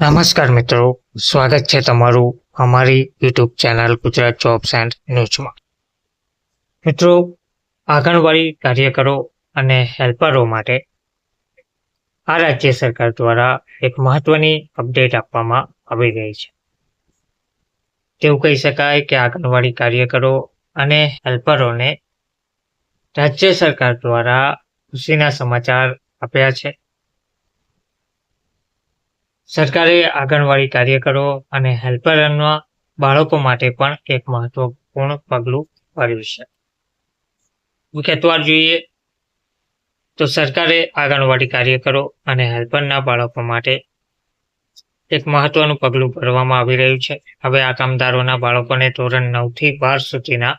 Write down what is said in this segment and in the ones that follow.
નમસ્કાર મિત્રો, સ્વાગત છે તમારું અમારી YouTube channel Gujarat jobs and ન્યૂઝમાં. મિત્રો, આંગણવાડી કાર્યકરો અને હેલ્પરો માટે આ રાજ્ય સરકાર દ્વારા એક મહત્વની અપડેટ આપવામાં આવી રહી છે. તેવું કહી શકાય કે આંગણવાડી કાર્યકરો અને હેલ્પરોને રાજ્ય સરકાર દ્વારા ખુશીના સમાચાર આપ્યા છે. સરકારે આંગણવાડી કાર્યકરો અને હેલ્પરના બાળકો માટે પણ એક મહત્વપૂર્ણ પગલું ભર્યું છે. વિગતવાર જોઈએ તો સરકારે આંગણવાડી કાર્યકરો અને હેલ્પરના બાળકો માટે એક મહત્વનું પગલું ભરવામાં આવી રહ્યું છે. હવે આ કામદારોના બાળકોને ધોરણ 9 થી 12 સુધીના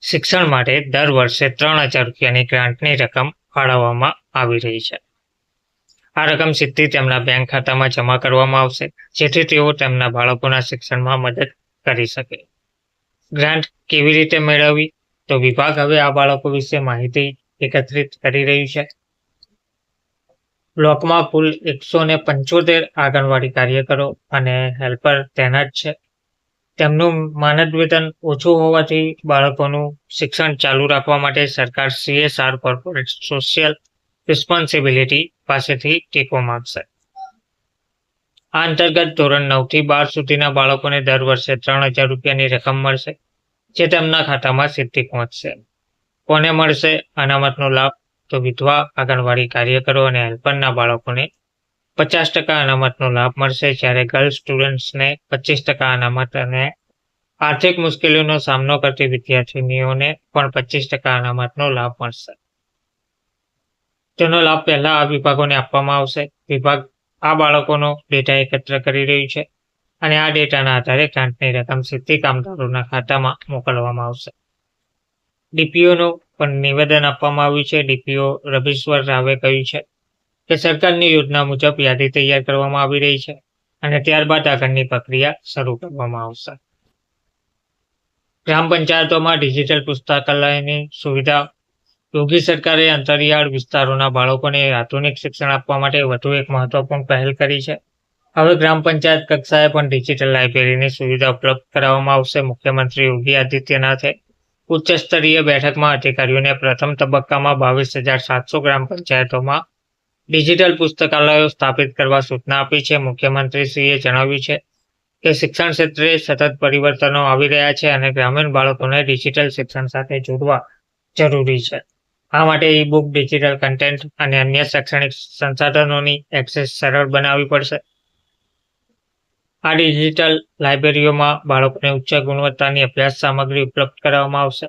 શિક્ષણ માટે દર વર્ષે 3000 રૂપિયાની ગ્રાન્ટની રકમ ફાળવવામાં આવી રહી છે. આ રકમ સીધી તેમના બેંક ખાતામાં જમા કરવામાં આવશે, જેથી તેઓ તેમના બાળકોના શિક્ષણમાં મદદ કરી શકે. ગ્રાન્ટ કેવી રીતે મેળવવી? તો વિભાગ હવે આ બાળકો વિશે માહિતી એકત્રિત કરી રહ્યું છે. બ્લોકમાં કુલ 175 આંગણવાડી કાર્યકરો અને હેલ્પર તૈનાત છે. તેમનું માનદ વેતન ઓછું હોવાથી બાળકોનું શિક્ષણ ચાલુ રાખવા માટે સરકાર CSR કોર્પોરેટ સોશિયલ રિસ્પોન્સિબિલિટી પાસેથી ટેકો માંગશે. આ અંતર્ગત ધોરણ 9 થી 12 સુધીના બાળકોને દર વર્ષે 3000 રૂપિયાની રકમ મળશે, જે તેમના ખાતામાં સીધી પહોંચશે. કોને મળશે અનામતનો લાભ? તો વિધવા આંગણવાડી કાર્યકરો અને હેલ્પરના બાળકોને 50% અનામતનો લાભ મળશે, જ્યારે ગર્લ્સ સ્ટુડન્ટ્સને 25% અનામત અને આર્થિક મુશ્કેલીઓનો સામનો કરતી વિદ્યાર્થીનીઓને પણ 25% અનામતનો લાભ મળશે. તેનો લાભ પહેલા આ વિભાગોને આપવામાં આવશે. વિભાગ આ બાળકોનો ડેટા એકત્ર કરી રહ્યું છે અને આ ડેટાના આધારે ગ્રાન્ટની રકમ સીધી કામદારોના ખાતામાં મોકલવામાં આવશે. ડીપીઓનું પણ નિવેદન આપવામાં આવ્યું છે. ડીપીઓ રવિશ્વર રાવે કહ્યું છે કે સરકારની યોજના મુજબ યાદી તૈયાર કરવામાં આવી રહી છે અને ત્યારબાદ આગળની પ્રક્રિયા શરૂ કરવામાં આવશે. ગ્રામ પંચાયતોમાં ડિજિટલ પુસ્તકાલયની સુવિધા. યોગી સરકારે અંતરિયાળ વિસ્તારોના બાળકોને આધુનિક શિક્ષણ આપવા માટે વધુ એક મહત્વપૂર્ણ પહેલ કરી છે. હવે ગ્રામ પંચાયત કક્ષાએ પણ ડિજિટલ લાઇબ્રેરીની સુવિધા ઉપલબ્ધ કરાવવામાં આવશે. મુખ્યમંત્રી યોગી આદિત્યનાથે ઉચ્ચ સ્તરીય બેઠકમાં અધિકારીઓને પ્રથમ તબક્કામાં 22,700 ગ્રામ પંચાયતોમાં ડિજિટલ પુસ્તકાલયો સ્થાપિત કરવા સૂચના આપી છે. મુખ્યમંત્રીશ્રીએ જણાવ્યું છે કે શિક્ષણ ક્ષેત્રે સતત પરિવર્તનો આવી રહ્યા છે અને ગ્રામીણ બાળકોને ડિજિટલ શિક્ષણ સાથે જોડવા જરૂરી છે. આ માટે ઈ-બુક, ડિજિટલ કન્ટેન્ટ અને અન્ય શૈક્ષણિક સંસાધનોની એક્સેસ સરળ બનાવવી પડશે. આ ડિજિટલ લાઇબ્રેરીઓમાં બાળકોને ઉચ્ચ ગુણવત્તાની અભ્યાસ સામગ્રી ઉપલબ્ધ કરાવવામાં આવશે.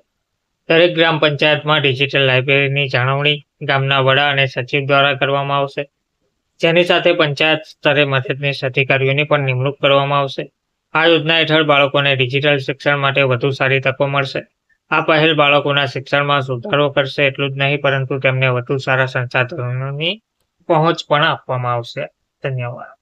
દરેક ગ્રામ પંચાયતમાં ડિજિટલ લાઇબ્રેરીની જાળવણી ગામના વડા અને સચિવ દ્વારા કરવામાં આવશે, જેની સાથે પંચાયત સ્તરે મદદનીશ અધિકારીઓની પણ નિમણૂક કરવામાં આવશે. આ યોજના હેઠળ બાળકોને ડિજિટલ શિક્ષણ માટે વધુ સારી તકો મળશે. આ પહેલ બાળકોના શિક્ષણમાં સુધારો કરશે એટલું જ નહીં, પરંતુ તેમને વધુ સારા સંસાધનોની પહોંચ પણ આપવામાં આવશે. ધન્યવાદ.